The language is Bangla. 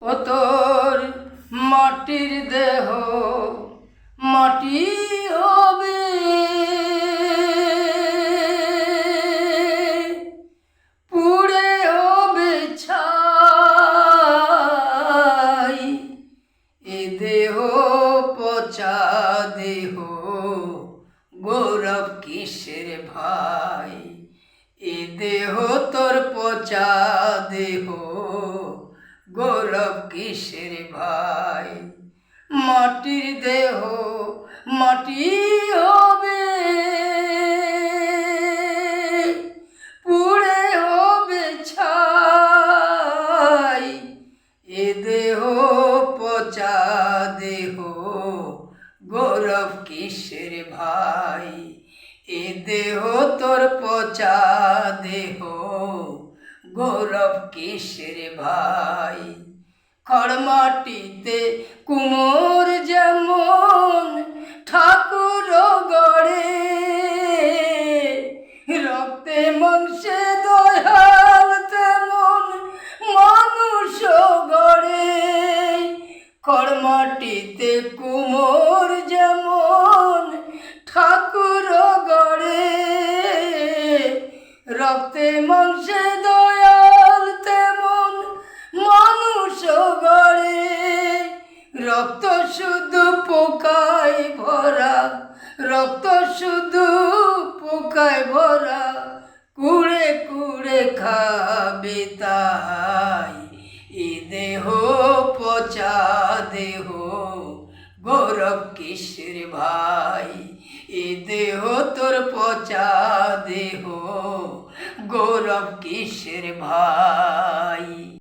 ও তোর মাটির দেহ মাটি হবে, পুড়ে হবে ছাই। এ দেহ পচা দেহ, গৌরব কিসের ভাই? এ দেহ তোর পচা দেহ, গৌরব কিসের ভাই? মাটির দেহ মাটি হবে, পুড়ে হবে ছাই। এ দেহ পচা দেহ, গৌরব কিসের ভাই? এ দেহ তোর পচা দেহ, গৌরব কিসের ভাই? খড়মাটিতে কুমোর যেমন ঠাকুর গড়ে, রক্তে মাংসে দয়াল তেমন মানুষ গড়ে। খড়মাটিতে কুমোর যেমন ঠাকুর গড়ে, রক্তে মাংসে দয়াল তেমন মানুষ গড়ে। রক্ত শুধু পোকায় ভরা, রক্ত শুধু পোকায় ভরা, কুড়ে কুড়ে খাবে তাই। এ দেহ পচা দেহ, গৌরব কিসের ভাই? এ দেহ তোর পচা দেহ, গৌরব কিসের ভাই?